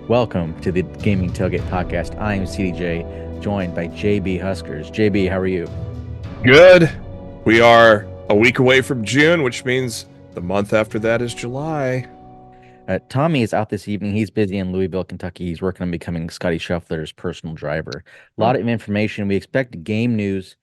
Welcome to the Gaming Tailgate Podcast. I am CDJ, joined by JB Huskers. JB, how are you? Good. We are a week away from June, which means the month after that is July. Tommy is out this evening. He's busy in Louisville, Kentucky. He's working on becoming Scotty Scheffler's personal driver. A lot of information. We expect game news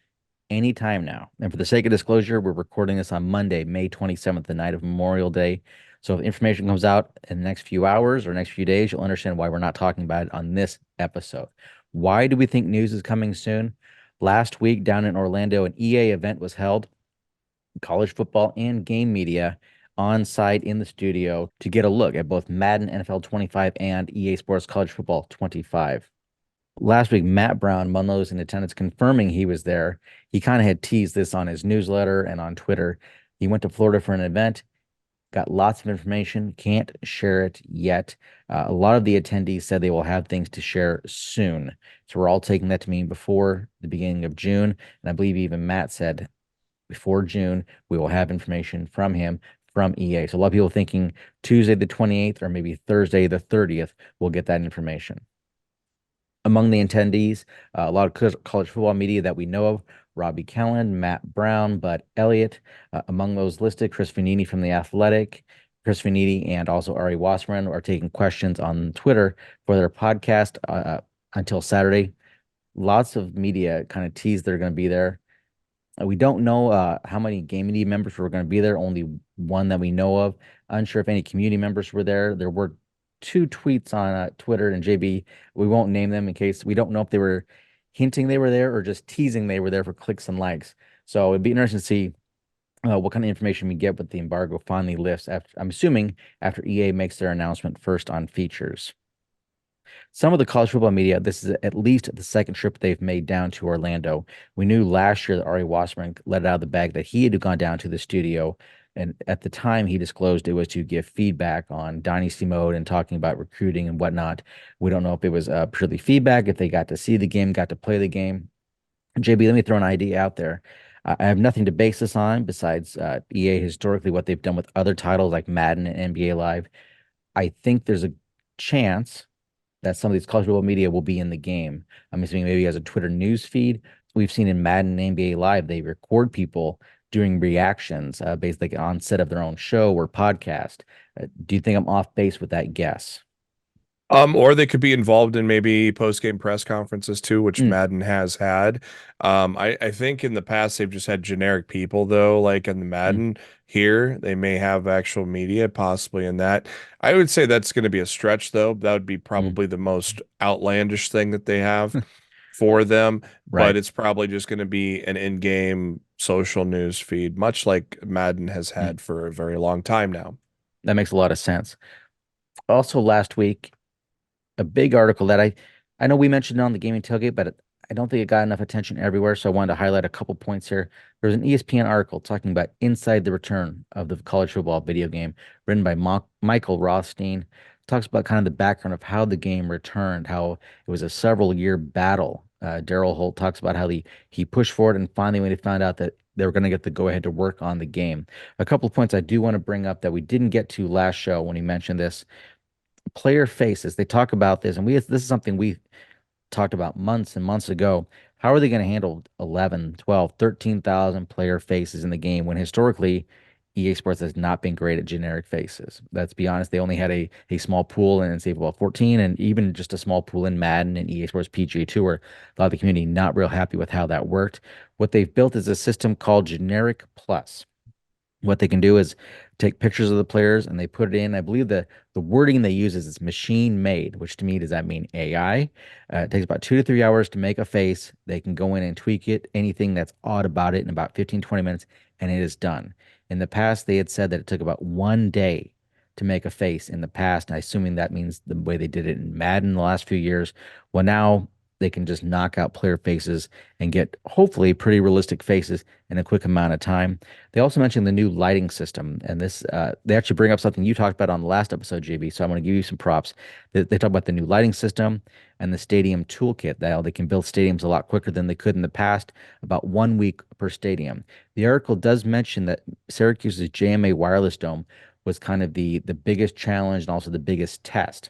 anytime now. And for the sake of disclosure, we're recording this on Monday, May 27th, the night of Memorial Day. So if information comes out in the next few hours or next few days, you'll understand why we're not talking about it on this episode. Why do we think news is coming soon? Last week down in Orlando, an EA event was held. College football and game media on site in the studio to get a look at both Madden NFL 25 and EA Sports College Football 25. Last week, Matt Brown, Munlo's in attendance, confirming he was there. He kind of had teased this on his newsletter and on Twitter. He went to Florida for an event, got lots of information, can't share it yet. A lot of the attendees said they will have things to share soon. So we're all taking that to mean before the beginning of June. And I believe even Matt said before June, we will have information from him from EA. So a lot of people thinking Tuesday the 28th or maybe Thursday the 30th, we'll get that information. Among the attendees, a lot of college football media that we know of: Robbie Kellan, Matt Brown, Bud Elliott. Among those listed, Chris Vanini from The Athletic. Chris Vanini and also Ari Wasserman are taking questions on Twitter for their podcast until Saturday. Lots of media kind of teased they're going to be there. We don't know how many game media members were going to be there, only one that we know of. Unsure if any community members were there. There were two tweets on Twitter, and JB, we won't name them in case we don't know if they were hinting they were there or just teasing they were there for clicks and likes. So it'd be interesting to see what kind of information we get with the embargo finally lifts. I'm assuming after EA makes their announcement first on features. Some of the college football media, this is at least the second trip they've made down to Orlando. We knew last year that Ari Wasserman let it out of the bag that he had gone down to the studio. And at the time he disclosed it was to give feedback on Dynasty mode and talking about recruiting and whatnot. We don't know if it was purely feedback, if they got to see the game, got to play the game. JB, let me throw an idea out there. I have nothing to base this on besides EA historically, what they've done with other titles like Madden and NBA Live. I think there's a chance that some of these college football media will be in the game. I'm assuming maybe as a Twitter news feed. We've seen in Madden and NBA Live, they record people doing reactions basically on set of their own show or podcast. Do you think I'm off base with that guess? Or they could be involved in maybe post-game press conferences too, which Madden has had. I think in the past they've just had generic people though, like in the Madden here, they may have actual media possibly in that. I would say that's going to be a stretch though. That would be probably the most outlandish thing that they have for them, Right. but it's probably just going to be an in-game social news feed, much like Madden has had for a very long time now. That makes a lot of sense. Also, last week, a big article that I know we mentioned on the Gaming Tailgate, but I don't think it got enough attention everywhere. So I wanted to highlight a couple points here. There's an ESPN article talking about inside the return of the college football video game, written by Michael Rothstein. Talks about kind of the background of how the game returned, how it was a several-year battle. Daryl Holt talks about how he pushed forward, and finally when he found out that they were going to get the go-ahead to work on the game. A couple of points I do want to bring up that we didn't get to last show when he mentioned this: player faces. They talk about this, and this is something we talked about months and months ago. How are they going to handle 11, 12, 13,000 player faces in the game when historically EA Sports has not been great at generic faces? Let's be honest, they only had a small pool in NCAA Football 14 and even just a small pool in Madden and EA Sports PGA Tour. A lot of the community not real happy with how that worked. What they've built is a system called Generic Plus. What they can do is take pictures of the players and they put it in. I believe the wording they use is it's machine made, which to me does that mean AI? It takes about 2 to 3 hours to make a face. They can go in and tweak it, anything that's odd about it, in about 15, 20 minutes, and it is done. In the past, they had said that it took about 1 day to make a face in the past. And assuming that means the way they did it in Madden the last few years. Well, now they can just knock out player faces and get hopefully pretty realistic faces in a quick amount of time. They also mentioned the new lighting system, and this they actually bring up something you talked about on the last episode, JB. So I'm going to give you some props. They talk about the new lighting system and the stadium toolkit. That they can build stadiums a lot quicker than they could in the past, about 1 week per stadium. The article does mention that Syracuse's JMA Wireless Dome was kind of the biggest challenge and also the biggest test.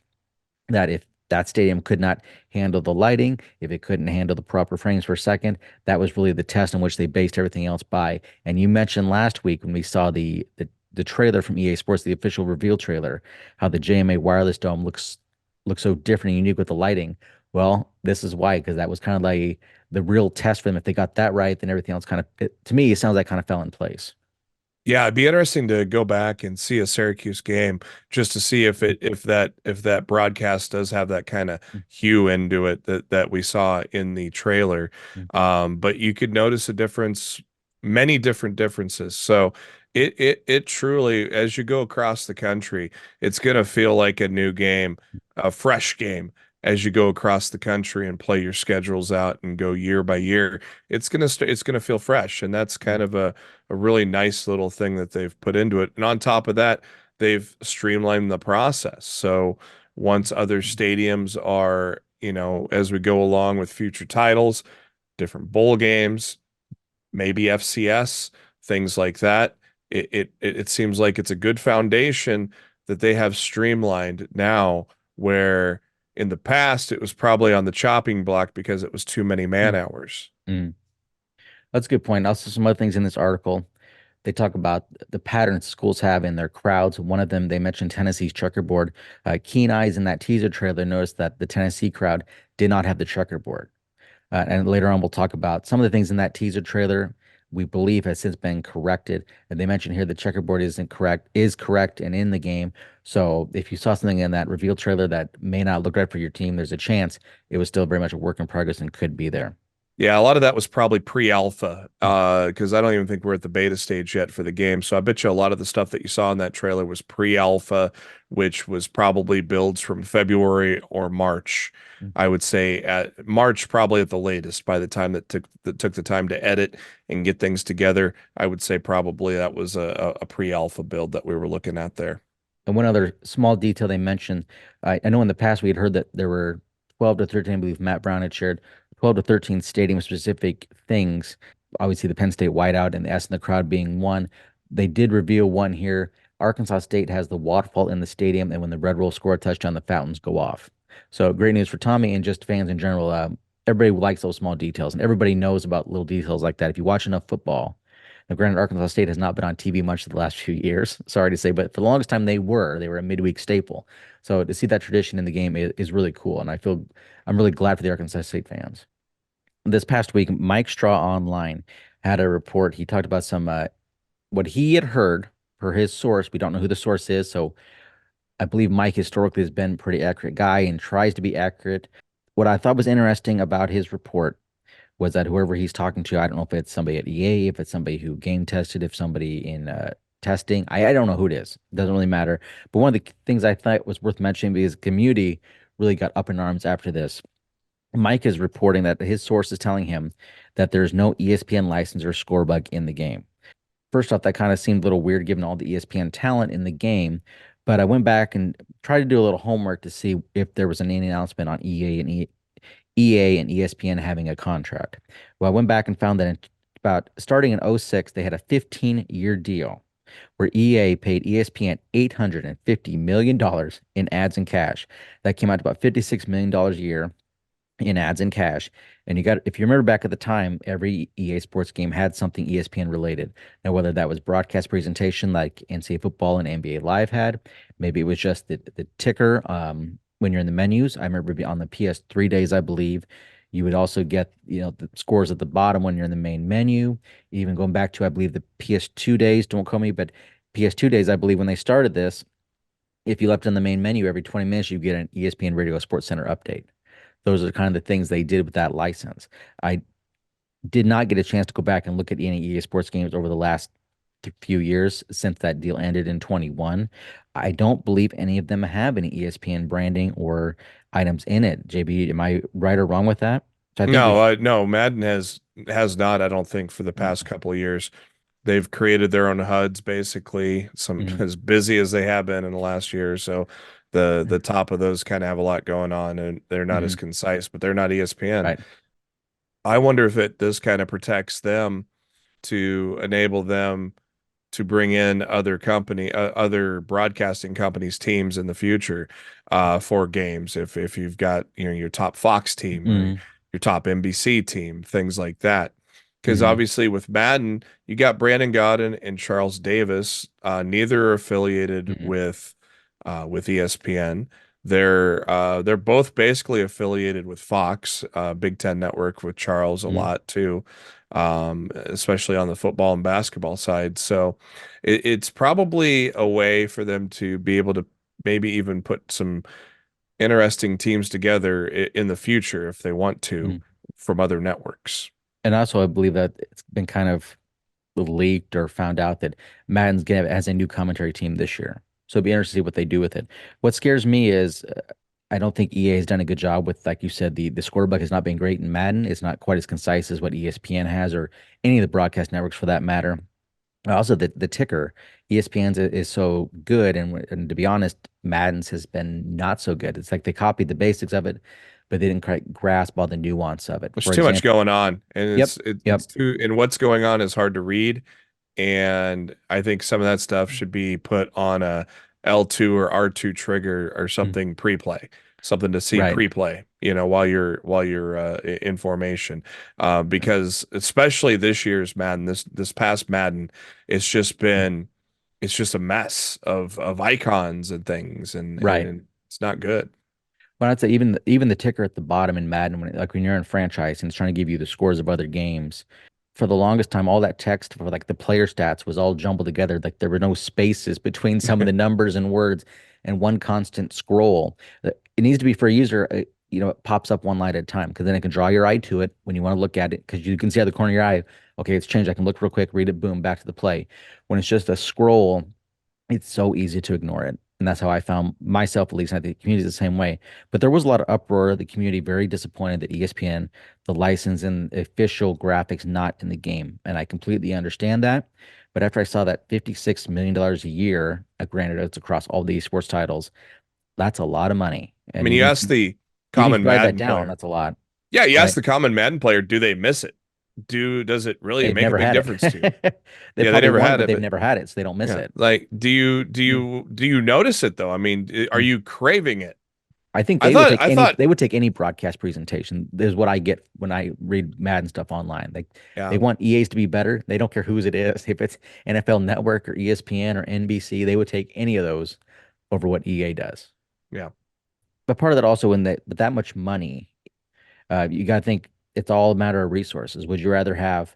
that if that stadium could not handle the lighting, if it couldn't handle the proper frames per second, that was really the test on which they based everything else by. And you mentioned last week when we saw the trailer from EA Sports, the official reveal trailer, how the JMA wireless dome looks so different and unique with the lighting. Well, this is why, because that was kind of like the real test for them. If they got that right, then everything else kind of, to me, it sounds like kind of fell in place. Yeah, it'd be interesting to go back and see a Syracuse game just to see if that broadcast does have that kind of hue into it that we saw in the trailer. But you could notice a difference, many different differences. So it truly, as you go across the country, it's gonna feel like a new game, a fresh game as you go across the country and play your schedules out and go year by year. It's gonna feel fresh, and that's kind of a really nice little thing that they've put into it. And on top of that, they've streamlined the process. So once other stadiums are, as we go along with future titles, different bowl games, maybe FCS, things like that, it seems like it's a good foundation that they have streamlined now, where in the past it was probably on the chopping block because it was too many man hours. Mm. That's a good point. Also, some other things in this article. They talk about the patterns schools have in their crowds. One of them, they mentioned Tennessee's checkerboard. Keen eyes in that teaser trailer noticed that the Tennessee crowd did not have the checkerboard. And later on, we'll talk about some of the things in that teaser trailer we believe has since been corrected. And they mentioned here the checkerboard is correct and in the game. So if you saw something in that reveal trailer that may not look right for your team, there's a chance it was still very much a work in progress and could be there. Yeah, a lot of that was probably pre-alpha, because I don't even think we're at the beta stage yet for the game. So I bet you a lot of the stuff that you saw in that trailer was pre-alpha, which was probably builds from February or March. I would say at March, probably at the latest, by the time that took the time to edit and get things together. I would say probably that was a pre-alpha build that we were looking at there. And one other small detail they mentioned, I know in the past we had heard that there were 12 to 13, I believe Matt Brown had shared 12 to 13 stadium specific things. Obviously, the Penn State whiteout and the S in the crowd being one. They did reveal one here. Arkansas State has the waterfall in the stadium, and when the Red Wolves score a touchdown, the fountains go off. So great news for Tommy and just fans in general. Everybody likes those small details, and everybody knows about little details like that. If you watch enough football, now, granted, Arkansas State has not been on TV much the last few years. Sorry to say, but for the longest time they were a midweek staple. So to see that tradition in the game is really cool, and I'm really glad for the Arkansas State fans. This past week, Mike Straw Online had a report. He talked about some what he had heard per his source. We don't know who the source is, so I believe Mike historically has been a pretty accurate guy and tries to be accurate. What I thought was interesting about his report was that whoever he's talking to, I don't know if it's somebody at EA, if it's somebody who game tested, if somebody in testing, I don't know who it is. It doesn't really matter. But one of the things I thought was worth mentioning because the community really got up in arms after this. Mike is reporting that his source is telling him that there's no ESPN license or score bug in the game. First off, that kind of seemed a little weird given all the ESPN talent in the game. But I went back and tried to do a little homework to see if there was any announcement on EA and ESPN having a contract. Well, I went back and found that about starting in '06, they had a 15-year deal where EA paid ESPN $850 million in ads and cash. That came out to about $56 million a year in ads and cash. And if you remember back at the time, every EA Sports game had something ESPN related. Now, whether that was broadcast presentation like NCAA football and NBA Live had, maybe it was just the ticker when you're in the menus. I remember on the PS3 days, I believe, you would also get, the scores at the bottom when you're in the main menu. Even going back to, I believe, the PS2 days, don't call me, but PS2 days, I believe when they started this, if you left in the main menu every 20 minutes, you get an ESPN Radio Sports Center update. Those are kind of the things they did with that license. I did not get a chance to go back and look at any EA Sports games over the last few years since that deal ended in 21. I don't believe any of them have any ESPN branding or items in it. JB, am I right or wrong with that? So I think we No, should. no, Madden has not, I don't think, for the past couple of years. They've created their own HUDs basically, some Mhm. as busy as they have been in the last year or so. The top of those kind of have a lot going on and they're not as Mhm. concise, but they're not ESPN. Right. I wonder if this kind of protects them to enable them to bring in other broadcasting companies' teams in the future for games. If you've got your top Fox team or Mm, your top NBC team, things like that. Because mm, obviously with Madden, you got Brandon Gaudin and Charles Davis. Neither are affiliated mm, with ESPN. They're both basically affiliated with Fox, Big Ten Network with Charles a mm, lot too, especially on the football and basketball side. So it's probably a way for them to be able to maybe even put some interesting teams together in the future if they want to mm. from other networks. And also, I believe that it's been kind of leaked or found out that Madden's gonna has a new commentary team this year. So it'd be interesting to see what they do with it. What scares me is I don't think EA has done a good job with, like you said, the scorebook has not been great in Madden. It's not quite as concise as what ESPN has or any of the broadcast networks for that matter. Also, the ticker, ESPN's is so good, and to be honest, Madden's has been not so good. It's like they copied the basics of it, but they didn't quite grasp all the nuance of it. There's For too much example, going on, and yep, it's yep, too and what's going on is hard to read. And I think some of that stuff should be put on a L2 or R2 trigger or mm, something pre-play, something to see right, pre-play, while you're in formation. Because especially this year's Madden, this past Madden, it's just been it's just a mess of icons and things, and right. and it's not good. But I'd say even the ticker at the bottom in Madden, when you're in franchise and it's trying to give you the scores of other games, for the longest time, all that text for like the player stats was all jumbled together. Like there were no spaces between some of the numbers and words, and one constant scroll. It needs to be for a user. It pops up one line at a time because then it can draw your eye to it when you want to look at it because you can see out the corner of your eye. Okay, it's changed. I can look real quick, read it, boom, back to the play. When it's just a scroll, it's so easy to ignore it. And that's how I found myself, at least. And I think the community is the same way. But there was a lot of uproar. The community very disappointed that ESPN, the license and official graphics not in the game. And I completely understand that. But after I saw that $56 million a year, granted it's across all these sports titles, that's a lot of money. I And mean, you ask the even if you common write that Madden down, player. that's a lot, Yeah, you ask right? the common Madden player, do they miss it? Does it really They've make a never big had difference to you? it. They Yeah, they probably never want it, had but it, they've but never had it, so they don't miss yeah, it. like Mm, do you notice it though? I mean, are mm. you craving it? I think I thought I thought they would take any broadcast presentation. Is what I get when I read Madden stuff online. Like they yeah, want EAs to be better. They don't care whose it is. If it's NFL Network or ESPN or NBC, they would take any of those over what EA does. yeah. But part of that also in that with that much money, you got to think it's all a matter of resources. Would you rather have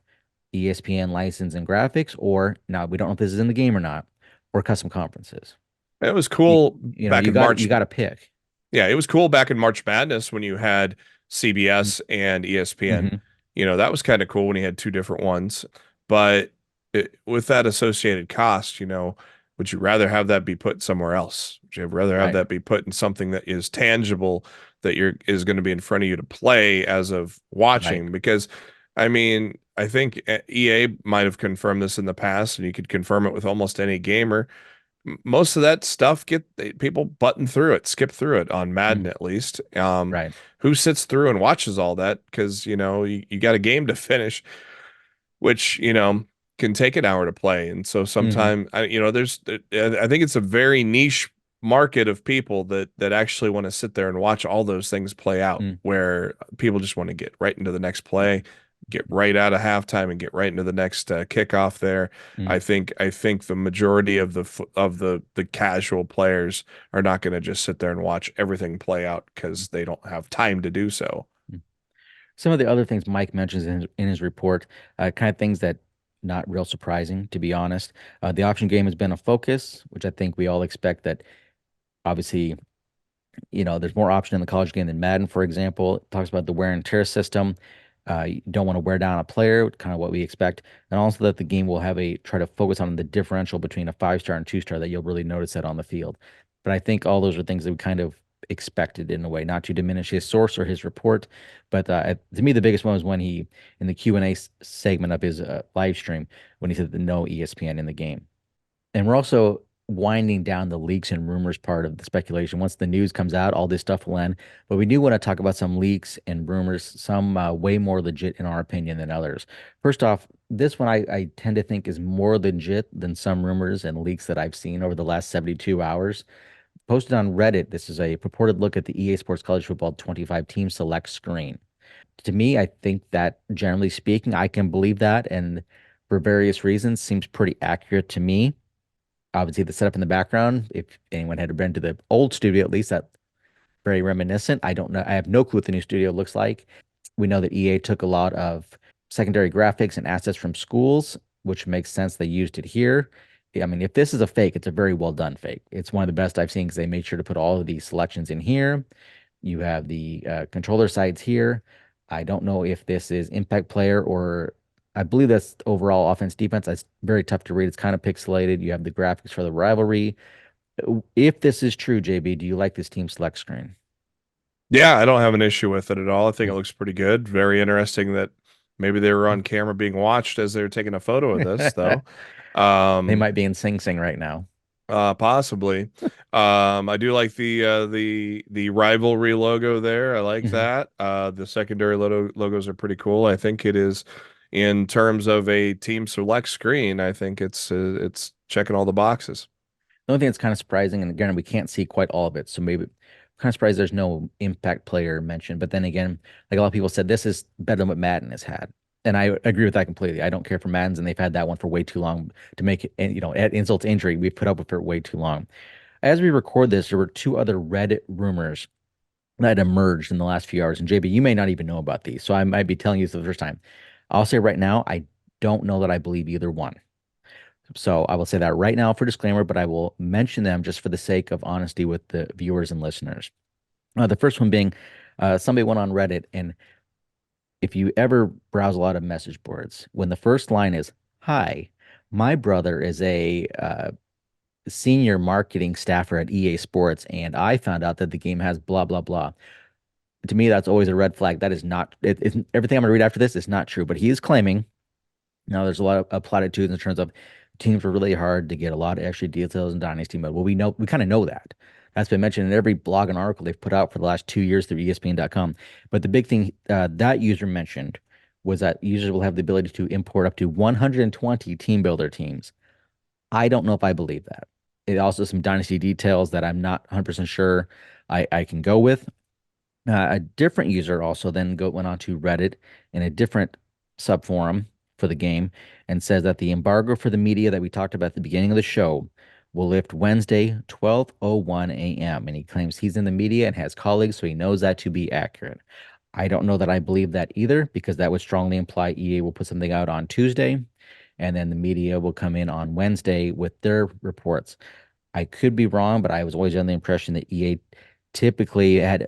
ESPN license and graphics, or now we don't know if this is in the game or not, or custom conferences? It was You, cool you know, back you in got March. you got to pick. Yeah, it was cool back in March Madness when you had CBS and ESPN. Mm-hmm. That was kind of cool when you had two different ones. But with that associated cost, would you rather have that be put somewhere else? Would you rather have Right. that be put in something that is tangible that is going to be in front of you to play as of Right. watching? Because I mean, I think EA might have confirmed this in the past, and you could confirm it with almost any gamer. Most of that stuff people button through it, skip through it on Madden Mm, at least. right. Who sits through and watches all that? Because you got a game to finish, which can take an hour to play, and so Hmm. sometimes I think it's a very niche market of people that actually want to sit there and watch all those things play out, Mm, where people just want to get right into the next play, get right out of halftime, and get right into the next kickoff there. mm, I think the majority of the casual players are not going to just sit there and watch everything play out because they don't have time to do so. mm. Some of the other things Mike mentions in his report, kind of things that not real surprising, to be honest. The option game has been a focus, which I think we all expect that obviously, there's more option in the college game than Madden, for example. It talks about the wear and tear system. You don't want to wear down a player, kind of what we expect. And also that the game will try to focus on the differential between a 5-star and 2-star that you'll really notice that on the field. But I think all those are things that we kind of expected in a way, not to diminish his source or his report. But to me, the biggest one was when in the Q&A segment of his live stream, when he said the no ESPN in the game. And we're also winding down the leaks and rumors part of the speculation. Once the news comes out, all this stuff will end. But we do want to talk about some leaks and rumors, some way more legit in our opinion than others. First off, this one I tend to think is more legit than some rumors and leaks that I've seen over the last 72 hours. Posted on Reddit, this is a purported look at the EA Sports College Football 25 team select screen. To me, I think that generally speaking, I can believe that, and for various reasons, seems pretty accurate to me. Obviously, the setup in the background, if anyone had been to the old studio, at least that very reminiscent. I don't know. I have no clue what the new studio looks like. We know that EA took a lot of secondary graphics and assets from schools, which makes sense. They used it here. I mean, if this is a fake, it's a very well done fake. It's one of the best I've seen because they made sure to put all of these selections in here. You have the controller sides here. I don't know if this is impact player or I believe that's overall offense defense. It's very tough to read. It's kind of pixelated. You have the graphics for the rivalry. If this is true, JB, do you like this team select screen? Yeah, I don't have an issue with it at all. I think it looks pretty good. Very interesting that maybe they were on camera being watched as they were taking a photo of this, though. They Um, might be in Sing Sing right now. Possibly. I do like the rivalry logo there. I like Mhm. that. The secondary logos are pretty cool. I think it is in terms of a team select screen. I think it's checking all the boxes. The only thing that's kind of surprising, and again, we can't see quite all of it, so maybe kind of surprised there's no impact player mentioned. But then again, like a lot of people said, this is better than what Madden has had, and I agree with that completely. I don't care for Madden's, and they've had that one for way too long to make it, and at insult to injury, we've put up with it for way too long. As we record this, there were two other Reddit rumors that emerged in the last few hours, and JB, you may not even know about these, so I might be telling you this for the first time. I'll say right now, I don't know that I believe either one. So I will say that right now for disclaimer, but I will mention them just for the sake of honesty with the viewers and listeners. The first one being somebody went on Reddit, and if you ever browse a lot of message boards, when the first line is, "Hi, my brother is a senior marketing staffer at EA Sports, and I found out that the game has blah, blah, blah." To me, that's always a red flag. That is not, everything I'm going to read after this is not true, but he is claiming now, there's a lot of platitudes in terms of teams were really hard to get a lot of extra details in Dynasty mode. Well, we kind of know that. That's been mentioned in every blog and article they've put out for the last 2 years through ESPN.com. But the big thing that user mentioned was that users will have the ability to import up to 120 team builder teams. I don't know if I believe that. It also some Dynasty details that I'm not 100% sure I can go with. A different user also then went on to Reddit in a different subforum for the game and says that the embargo for the media that we talked about at the beginning of the show will lift Wednesday, 12:01 a.m. And he claims he's in the media and has colleagues, so he knows that to be accurate. I don't know that I believe that either because that would strongly imply EA will put something out on Tuesday and then the media will come in on Wednesday with their reports. I could be wrong, but I was always under the impression that EA typically had,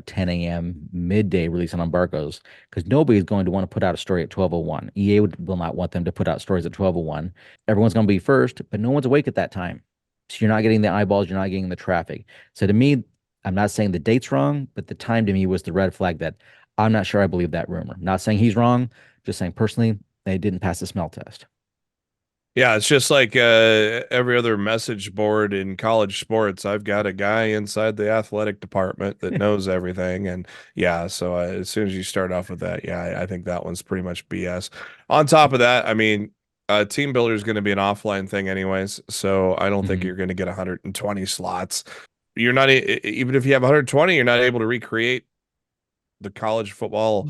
10 a.m. midday release on embargoes because nobody's going to want to put out a story at 12:01. EA will not want them to put out stories at 12:01. Everyone's going to be first, but no one's awake at that time. So you're not getting the eyeballs, you're not getting the traffic. So to me, I'm not saying the date's wrong, but the time to me was the red flag that I'm not sure I believe that rumor. Not saying he's wrong, just saying personally, they didn't pass the smell test. Yeah, it's just like every other message board in college sports. I've got a guy inside the athletic department that knows everything. And yeah, so as soon as you start off with that, yeah, I think that one's pretty much BS. On top of that, I mean, team builder is going to be an offline thing anyways. So I don't think Mhm. you're going to get 120 slots. You're not, even if you have 120, you're not able to recreate the college football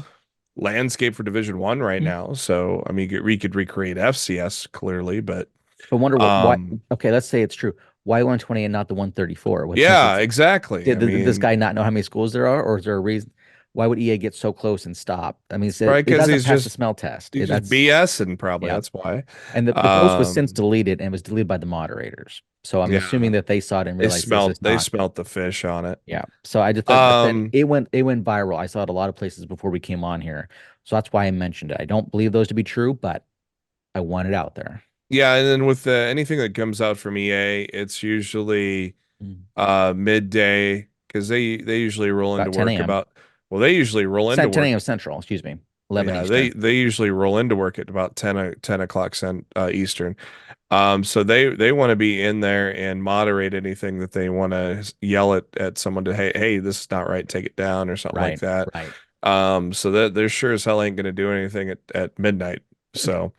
landscape for Division 1 right now. So I mean, we could recreate FCS clearly, but But wonder why. um, Okay, let's say it's true. Why 120 and not the 134? What since yeah, it's exactly. I did this mean, guy not know how many schools there are, or is there a reason? Why would EA get so close and stop? I mean, probably it because doesn't pass the smell test. he's just That's BSing probably. yeah. That's why. And the post was since Um, deleted and was deleted by the moderators. So I'm assuming yeah, that they saw it and realized this is they not. smelt the fish on it. Yeah. So I just thought, but then Um, it went viral. I saw it a lot of places before we came on here. So that's why I mentioned it. I don't believe those to be true, but I want it out there. yeah, and then with anything that comes out from EA, it's usually Mm. midday because they usually roll into About 10 work a.m. about they usually roll into 10 work. a.m. Central, excuse me, 11 Yeah, Eastern. they usually roll into work at about 10 o'clock Eastern. So they want to be in there and moderate anything that they want to yell at someone to, hey, this is not right, take it down or something like Right, that. right. So that they're sure as hell ain't gonna do anything at midnight. So,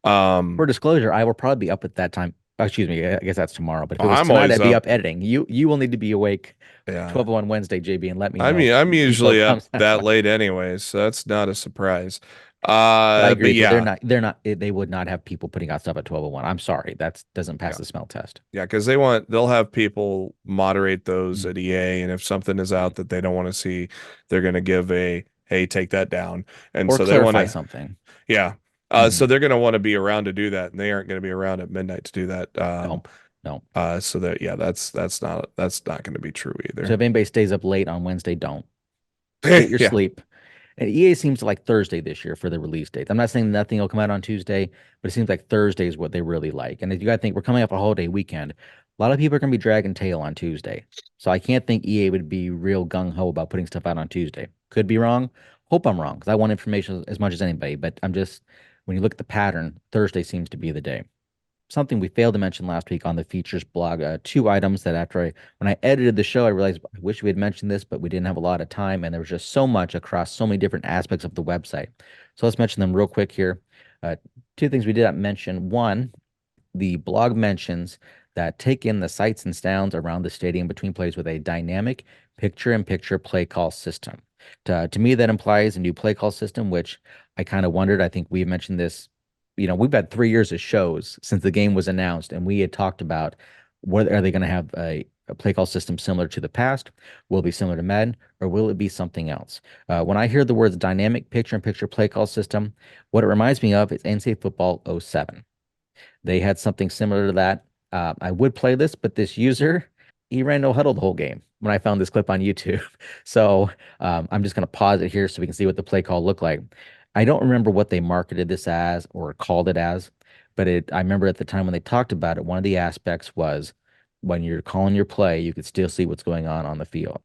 For um, disclosure, I will probably be up at that time. Excuse me, I guess that's tomorrow. But if it was I'm tonight, always I'd be up. up editing. You will need to be awake Yeah. 12 on Wednesday, JB, and let me I know mean, I'm when the info usually up comes that out. late anyways, so that's not a surprise. But I But agree. yeah, They're not, they would not have people putting out stuff at 12:01. I'm sorry. That doesn't pass yeah, the smell test. yeah, because they'll have people moderate those Mm. at EA, and if something is out that they don't want to see, they're gonna give a, hey, take that down. And Or so they want clarify to, something. yeah. Hmm. So they're gonna want to be around to do that, and they aren't gonna be around at midnight to do that. No, no. So that, yeah, that's not gonna be true So either. if anybody stays up late on Wednesday, don't. Get your Yeah. sleep. And EA seems to like Thursday this year for the release date. I'm not saying nothing will come out on Tuesday, but it seems like Thursday is what they really like. And if you got to think we're coming up a holiday weekend, a lot of people are going to be dragging tail on Tuesday. So I can't think EA would be real gung ho about putting stuff out on Tuesday. Could be wrong. Hope I'm wrong because I want information as much as anybody. But I'm just, when you look at the pattern, Thursday seems to be the day. Something we failed to mention last week on the features blog. Two items that when I edited the show, I realized I wish we had mentioned this, but we didn't have a lot of time, and there was just so much across so many different aspects of the website. So let's mention them real quick here. Two things we did not mention. One, the blog mentions that take in the sights and sounds around the stadium between plays with a dynamic picture-in-picture play call system. To me, that implies a new play call system, which I kind of wondered. I think we mentioned this. We've had 3 years of shows since the game was announced, and we had talked about what are they going to have a play call system similar to the past? Will it be similar to Madden, or will it be something else? When I hear the words dynamic picture-in-picture play call system, what it reminds me of is NCAA Football '07. They had something similar to that. I would play this, but this user, he ran no huddle the whole game when I found this clip on YouTube. So I'm just going to pause it here so we can see what the play call looked like. I don't remember what they marketed this as or called it as, but I remember at the time when they talked about it, one of the aspects was when you're calling your play, you could still see what's going on the field.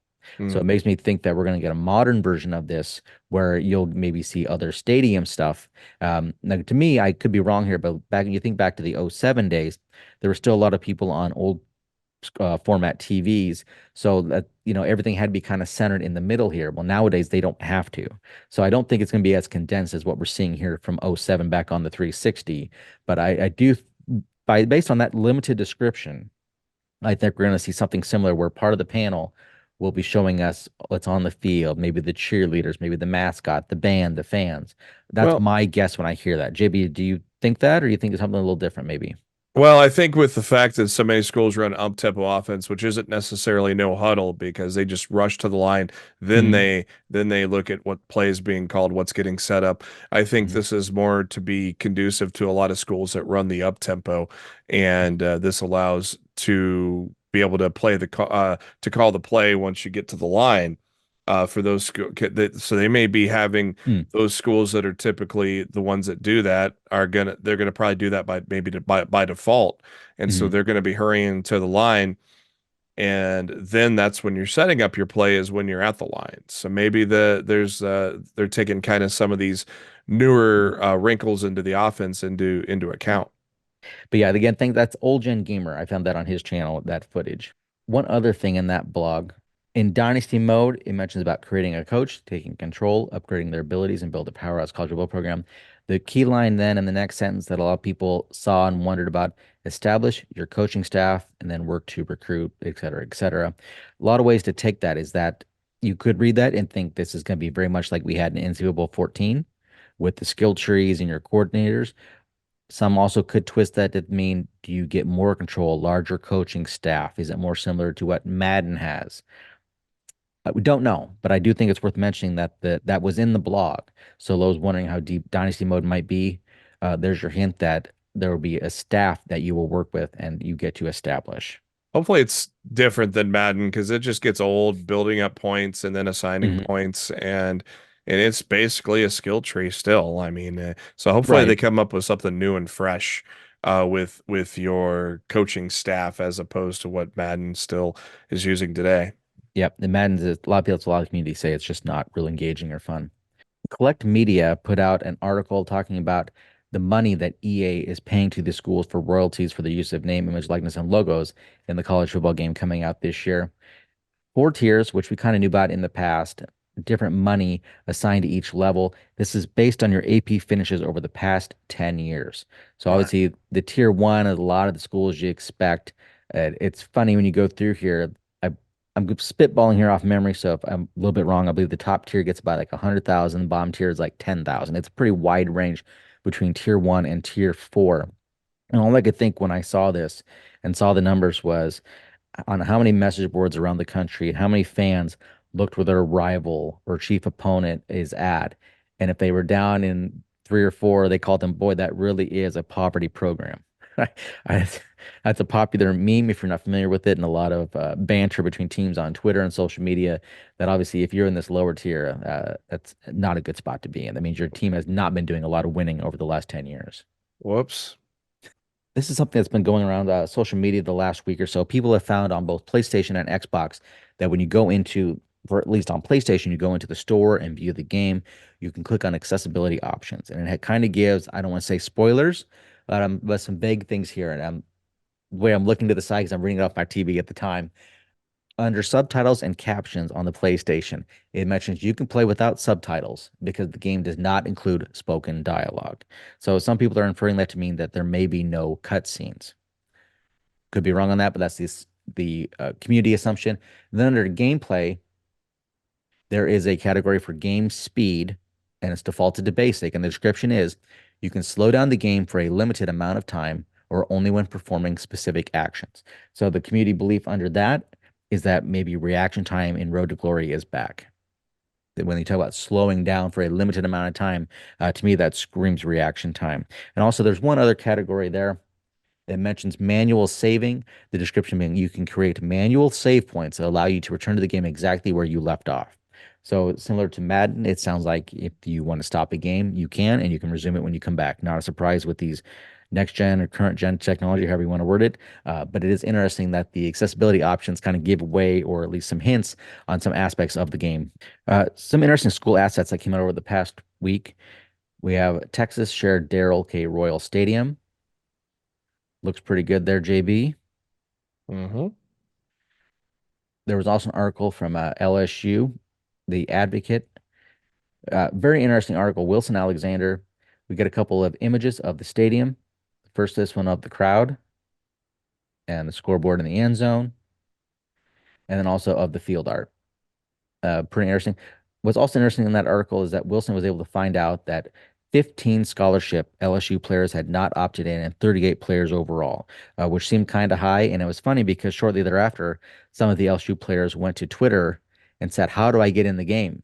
So it Mm. makes me think that we're going to get a modern version of this where you'll maybe see other stadium stuff. Now, to me, I could be wrong here, but back when you think back to the '07 days, there were still a lot of people on old format TVs. So that, everything had to be kind of centered in the middle here. Well, nowadays they don't have to. So I don't think it's going to be as condensed as what we're seeing here from '07 back on the 360. But I do, based on that limited description, I think we're going to see something similar where part of the panel will be showing us what's on the field, maybe the cheerleaders, maybe the mascot, the band, the fans. That's Well, my guess when I hear that. JB, do you think that, or you think it's something a little different, maybe? Well, I think with the fact that so many schools run up-tempo offense, which isn't necessarily no huddle because they just rush to the line, then Hmm. they look at what play is being called, what's getting set up. I think Hmm. this is more to be conducive to a lot of schools that run the up-tempo, and this allows to be able to to call the play once you get to the line. For those so they may be having Hmm. those schools that are typically the ones that do that they're gonna probably do that by maybe by default, and so Hmm. they're gonna be hurrying to the line, and then that's when you're setting up your play is when you're at the line. So maybe they're taking kind of some of these newer wrinkles into the offense into account. But yeah, again, think that's Old Gen Gamer. I found that on his channel, that footage. One other thing in that blog, in Dynasty mode, it mentions about creating a coach, taking control, upgrading their abilities, and build a powerhouse college football program. The key line then in the next sentence that a lot of people saw and wondered about, establish your coaching staff and then work to recruit, et cetera, et cetera. A lot of ways to take that is that you could read that and think this is going to be very much like we had in NCAA Bowl 14 with the skill trees and your coordinators. Some also could twist that to mean, do you get more control, larger coaching staff? Is it more similar to what Madden has? We don't know, but I do think it's worth mentioning that that was in the blog. So those wondering how deep Dynasty mode might be, there's your hint that there will be a staff that you will work with and you get to establish. Hopefully it's different than Madden because it just gets old building up points and then assigning Mhm. points and it's basically a skill tree still. I mean, so hopefully they Right. come up with something new and fresh with your coaching staff as opposed to what Madden still is using today. Yep. The Madden's a lot of people, a lot of communities say it's just not real engaging or fun. Collect Media put out an article talking about the money that EA is paying to the schools for royalties for the use of name, image, likeness, and logos in the college football game coming out this year. 4 tiers, which we kind of knew about in the past. different money assigned to each level. This is based on your AP finishes over the past 10 years. So Right. obviously the tier one is a lot of the schools you expect. It's funny when you go through here. I, I'm spitballing here off memory, so if I'm a little bit wrong, I believe the top tier gets about like 100,000, bottom tier is like 10,000. It's a pretty wide range between tier one and tier four. And all I could think when I saw this and saw the numbers was on how many message boards around the country and how many fans looked where their rival or chief opponent is at. And if they were down in three or four, they called them, boy, that really is a poverty program. I, that's a popular meme if you're not familiar with it, and a lot of banter between teams on Twitter and social media. That obviously, if you're in this lower tier, that's not a good spot to be in. That means your team has not been doing a lot of winning over the last 10 years. Whoops. This is something that's been going around social media the last week or so. People have found on both PlayStation and Xbox that when you go into, for at least on PlayStation, you go into the store and view the game, you can click on accessibility options. And it kind of gives, I don't want to say spoilers, but some vague things here. And the way I'm looking to the side because I'm reading it off my TV at the time. Under subtitles and captions on the PlayStation, it mentions you can play without subtitles because the game does not include spoken dialogue. So some people are inferring that to mean that there may be no cutscenes. Could be wrong on that, but that's the community assumption. Then under gameplay, there is a category for game speed, and it's defaulted to basic. And the description is you can slow down the game for a limited amount of time or only when performing specific actions. So the community belief under that is that maybe reaction time in Road to Glory is back. That when they talk about slowing down for a limited amount of time, to me, that screams reaction time. And also, there's one other category there that mentions manual saving. The description being you can create manual save points that allow you to return to the game exactly where you left off. So similar to Madden, it sounds like if you want to stop a game, you can, and you can resume it when you come back. Not a surprise with these next gen or current gen technology, however you want to word it. But it is interesting that the accessibility options kind of give away, or at least some hints on some aspects of the game. Some interesting school assets that came out over the past week. We have Texas shared Darrell K. Royal Stadium. Looks pretty good there, JB. Mm-hmm. There was also an article from LSU, The Advocate. Very interesting article. Wilson Alexander. We get a couple of images of the stadium. First, this one of the crowd and the scoreboard in the end zone, and then also of the field art. Pretty interesting. What's also interesting in that article is that Wilson was able to find out that 15 scholarship LSU players had not opted in and 38 players overall, which seemed kind of high. And it was funny because shortly thereafter, some of the LSU players went to Twitter and said, how do I get in the game?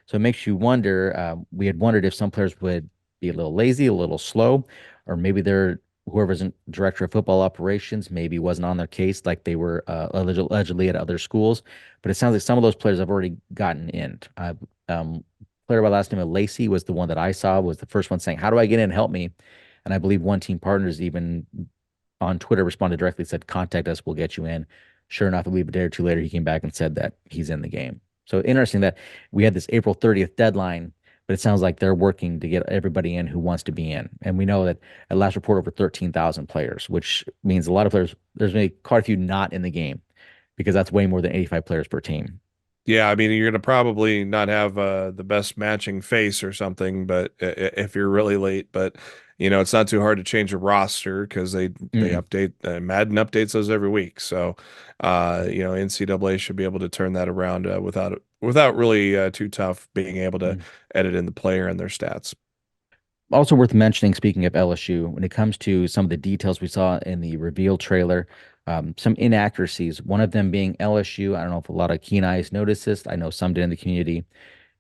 So it makes you wonder. We had wondered if some players would be a little lazy, a little slow, or maybe they're whoever's in director of football operations maybe wasn't on their case like they were allegedly at other schools. But it sounds like some of those players have already gotten in. Player by last name of Lacey was the one that I saw was the first one saying, "How do I get in? Help me!" And I believe one team partners even on Twitter responded directly, said, "Contact us, we'll get you in." Sure enough, I believe a day or two later, he came back and said that he's in the game. So interesting that we had this April 30th deadline, but it sounds like they're working to get everybody in who wants to be in. And we know that at last report, over 13,000 players, which means a lot of players, there's going to be quite a few not in the game because that's way more than 85 players per team. Yeah, I mean, you're gonna probably not have the best matching face or something, but if you're really late, but it's not too hard to change a roster because they Mm-mm. update Madden updates those every week. So, NCAA should be able to turn that around without really too tough being able to Mm. edit in the player and their stats. Also worth mentioning, speaking of LSU, when it comes to some of the details we saw in the reveal trailer, some inaccuracies. One of them being LSU. I don't know if a lot of keen eyes noticed this. I know some did in the community.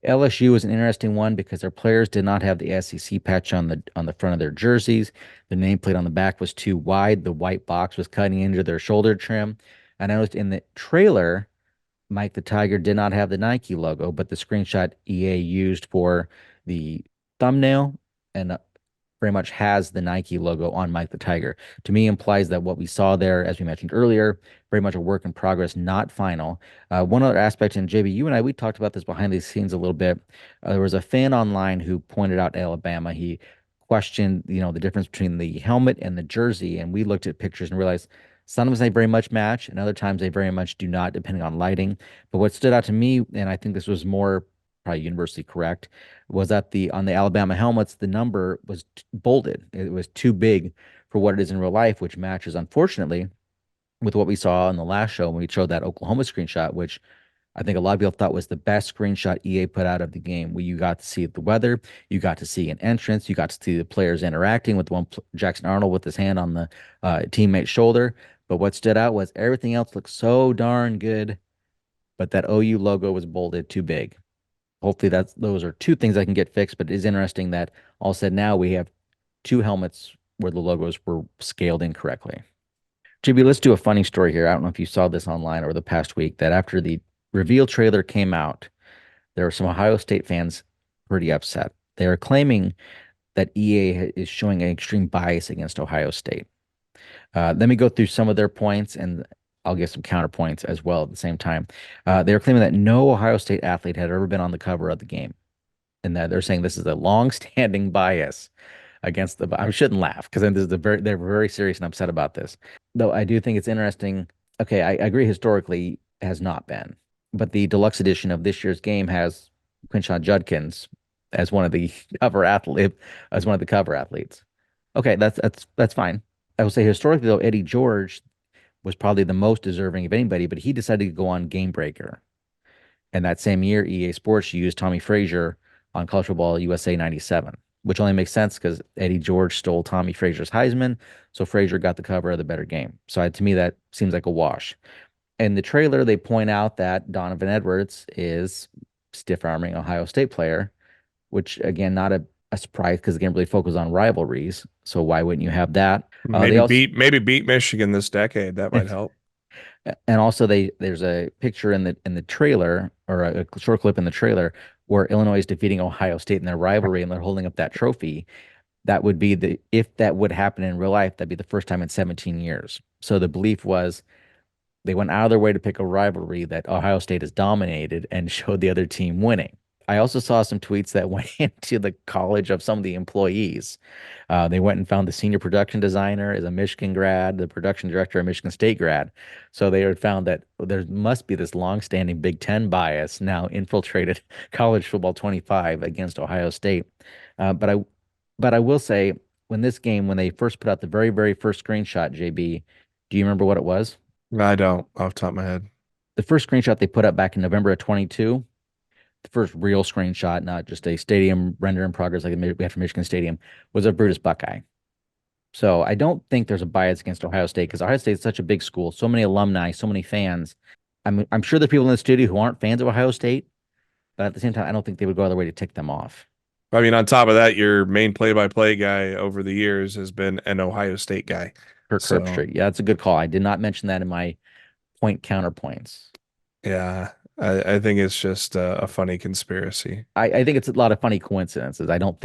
LSU was an interesting one because their players did not have the SEC patch on the front of their jerseys. The nameplate on the back was too wide. The white box was cutting into their shoulder trim. I noticed in the trailer, Mike the Tiger did not have the Nike logo, but the screenshot EA used for the thumbnail and very much has the Nike logo on Mike the Tiger. To me, implies that what we saw there, as we mentioned earlier, very much a work in progress, not final. One other aspect, and JB, you and I, we talked about this behind the scenes a little bit. There was a fan online who pointed out Alabama. He questioned, the difference between the helmet and the jersey, and we looked at pictures and realized sometimes they very much match, and other times they very much do not, depending on lighting. But what stood out to me, and I think this was more probably universally correct, was that the on the Alabama helmets, the number was bolded. It was too big for what it is in real life, which matches, unfortunately, with what we saw in the last show when we showed that Oklahoma screenshot, which I think a lot of people thought was the best screenshot EA put out of the game, where you got to see the weather, you got to see an entrance, you got to see the players interacting with Jackson Arnold with his hand on the teammate's shoulder. But what stood out was everything else looked so darn good, but that OU logo was bolded too big. Hopefully those are two things that can get fixed. But it is interesting that all said now we have two helmets where the logos were scaled incorrectly. JB, let's do a funny story here. I don't know if you saw this online over the past week that after the reveal trailer came out, there were some Ohio State fans pretty upset. They are claiming that EA is showing an extreme bias against Ohio State. Let me go through some of their points and I'll give some counterpoints as well at the same time. They were claiming that no Ohio State athlete had ever been on the cover of the game, and that they're saying this is a long-standing bias against the. I shouldn't laugh because this is they're very serious and upset about this. Though I do think it's interesting. Okay, I agree historically it has not been, but the deluxe edition of this year's game has Quinshon Judkins as one of the cover athletes. Okay, that's fine. I would say historically though, Eddie George was probably the most deserving of anybody, but he decided to go on Game Breaker. And that same year, EA Sports used Tommy Frazier on College Football USA 97, which only makes sense because Eddie George stole Tommy Frazier's Heisman. So Frazier got the cover of the better game. So to me, that seems like a wash. In the trailer, they point out that Donovan Edwards is stiff arming Ohio State player, which again, not a surprise because again, really focus on rivalries. So why wouldn't you have that? Maybe beat Michigan this decade. That might help. And also there's a picture in the trailer or a short clip in the trailer where Illinois is defeating Ohio State in their rivalry and they're holding up that trophy. That would be if that would happen in real life, that'd be the first time in 17 years. So the belief was they went out of their way to pick a rivalry that Ohio State has dominated and showed the other team winning. I also saw some tweets that went into the college of some of the employees. They went and found the senior production designer is a Michigan grad, the production director a Michigan State grad. So they had found that there must be this longstanding Big Ten bias now infiltrated college football 25 against Ohio State. But I will say when they first put out the very, very first screenshot, JB, do you remember what it was? I don't off the top of my head. The first screenshot they put up back in November of 22, the first real screenshot, not just a stadium render in progress like we had from Michigan Stadium, was a Brutus Buckeye. So I don't think there's a bias against Ohio State because Ohio State is such a big school, so many alumni, so many fans. I'm sure there are people in the studio who aren't fans of Ohio State, but at the same time, I don't think they would go out of their way to tick them off. I mean, on top of that, your main play-by-play guy over the years has been an Ohio State guy. Kirk Herbstreit. Yeah, that's a good call. I did not mention that in my counterpoints. Yeah, I think it's just a funny conspiracy. I think it's a lot of funny coincidences. I can't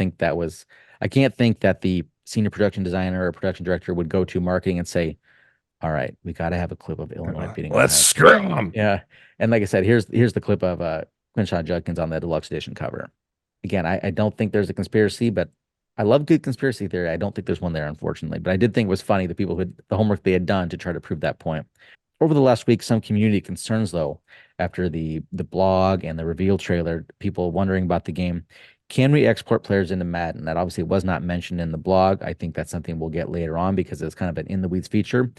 think that the senior production designer or production director would go to marketing and say, all right, we got to have a clip of Illinois beating Let's screw them. Yeah. And like I said, here's the clip of Quinshon Judkins on the deluxe edition cover. Again, I don't think there's a conspiracy, but I love good conspiracy theory. I don't think there's one there, unfortunately. But I did think it was funny the homework they had done to try to prove that point. Over the last week, some community concerns, though, after the blog and the reveal trailer, people wondering about the game. Can we export players into Madden? That obviously was not mentioned in the blog. I think that's something we'll get later on because it's kind of an in-the-weeds feature.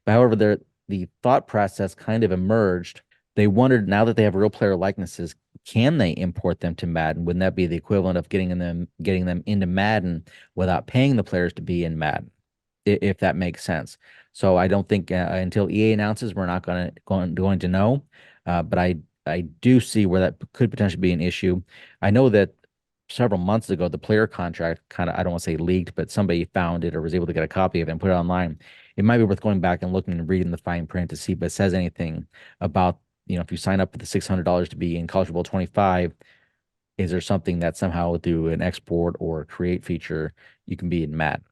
But however, the thought process kind of emerged. They wondered, now that they have real player likenesses, can they import them to Madden? Wouldn't that be the equivalent of getting them into Madden without paying the players to be in Madden, if that makes sense? So I don't think until EA announces, we're not going to know. But I do see where that could potentially be an issue. I know that several months ago, the player contract kind of, I don't want to say leaked, but somebody found it or was able to get a copy of it and put it online. It might be worth going back and looking and reading the fine print to see if it says anything about, if you sign up for the $600 to be in College Football 25, is there something that somehow through an export or create feature, you can be in Madden?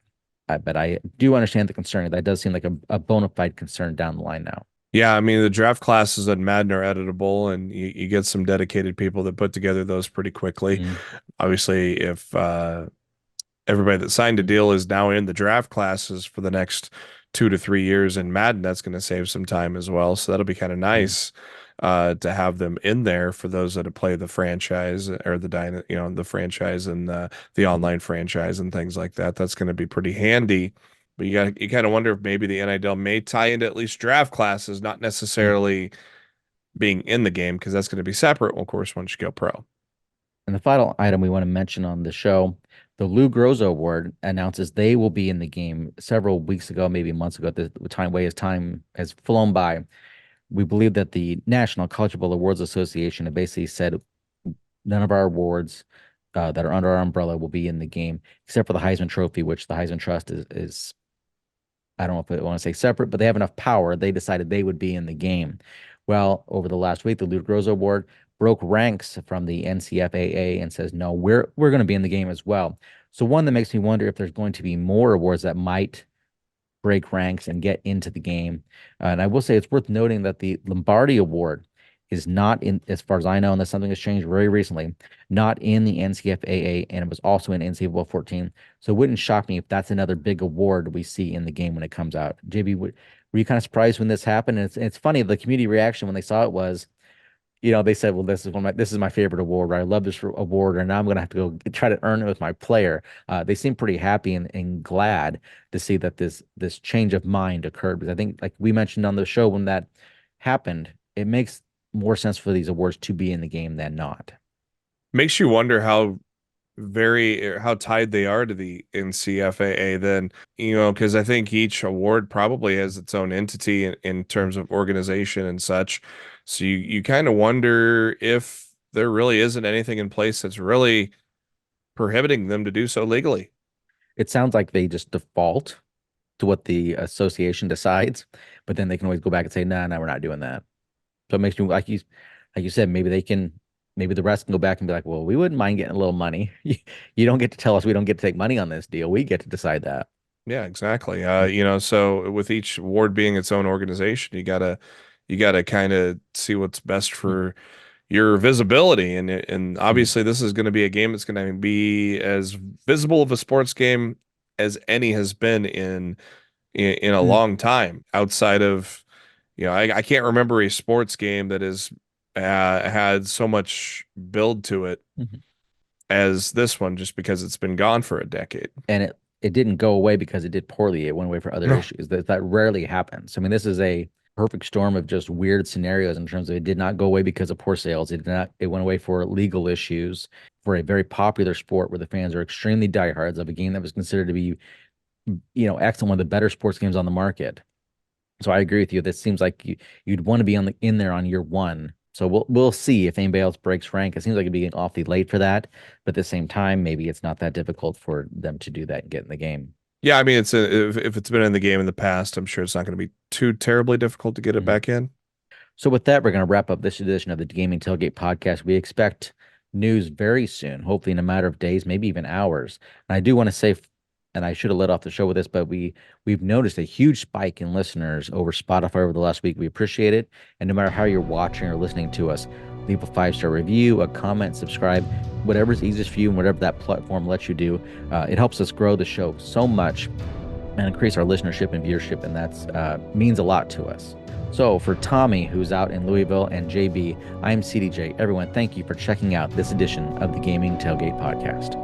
But I do understand the concern. That does seem like a bona fide concern down the line now. Yeah, I mean, the draft classes in Madden are editable, and you get some dedicated people that put together those pretty quickly. Mm-hmm. Obviously, if everybody that signed a deal is now in the draft classes for the next 2 to 3 years in Madden, that's going to save some time as well. So that'll be kind of nice. to have them in there for those that play the franchise or the franchise and the online franchise and things like that. That's going to be pretty handy. But you kind of wonder if maybe the NIL may tie into at least draft classes, not Mm. necessarily being in the game, because that's going to be separate, of course, once you go pro. And the final item we want to mention on the show, the Lou Groza Award announces they will be in the game several weeks ago, maybe months ago. At the time has flown by. We believe that the National Collegiate Awards Association have basically said none of our awards that are under our umbrella will be in the game, except for the Heisman Trophy, which the Heisman Trust is I don't know if I want to say separate, but they have enough power. They decided they would be in the game. Well, over the last week, the Lou Groza Award broke ranks from the NCFAA and says, no, we're going to be in the game as well. So one that makes me wonder if there's going to be more awards that might break ranks and get into the game. And I will say it's worth noting that the Lombardi Award is not in, as far as I know, unless something has changed very recently, not in the NCFAA, and it was also in NCAA 14. So it wouldn't shock me if that's another big award we see in the game when it comes out. JB, were you kind of surprised when this happened? And it's funny, the community reaction when they saw it was, they said, "Well, this is my favorite award. Or I love this award, and now I'm going to have to go try to earn it with my player." They seem pretty happy and glad to see that this change of mind occurred, because I think, like we mentioned on the show, when that happened, it makes more sense for these awards to be in the game than not. Makes you wonder how tied they are to the NCFAA then, because I think each award probably has its own entity in terms of organization and such. So you kind of wonder if there really isn't anything in place that's really prohibiting them to do so legally. It sounds like they just default to what the association decides, but then they can always go back and say, "No, no, we're not doing that." So it makes me like you said, maybe the rest can go back and be like, "Well, we wouldn't mind getting a little money. You don't get to tell us we don't get to take money on this deal. We get to decide that." Yeah, exactly. So with each ward being its own organization, you gotta kind of see what's best for your visibility, and Mm. obviously this is going to be a game that's going to be as visible of a sports game as any has been in a Mm. long time. Outside of, I can't remember a sports game that has had so much build to it Mhm. as this one, just because it's been gone for a decade. And it didn't go away because it did poorly. It went away for other No. issues. That rarely happens. I mean, this is a perfect storm of just weird scenarios in terms of it did not go away because of poor sales. It went away for legal issues for a very popular sport where the fans are extremely diehards of a game that was considered to be, excellent, one of the better sports games on the market. So I agree with you. This seems like you'd want to be in there on year one. So we'll see if anybody else breaks rank. It seems like it'd be awfully late for that, but at the same time, maybe it's not that difficult for them to do that and get in the game. Yeah, I mean, if it's been in the game in the past, I'm sure it's not going to be too terribly difficult to get it Mhm. back in. So with that, we're going to wrap up this edition of the Gaming Tailgate Podcast. We expect news very soon, hopefully in a matter of days, maybe even hours. And I do want to say, and I should have let off the show with this, but we've noticed a huge spike in listeners over Spotify over the last week. We appreciate it. And no matter how you're watching or listening to us, leave a 5-star review, a comment, subscribe, whatever's easiest for you and whatever that platform lets you do. It helps us grow the show so much and increase our listenership and viewership, and that's means a lot to us. So for Tommy, who's out in Louisville, and JB, I'm CDJ. Everyone, thank you for checking out this edition of the Gaming Tailgate Podcast.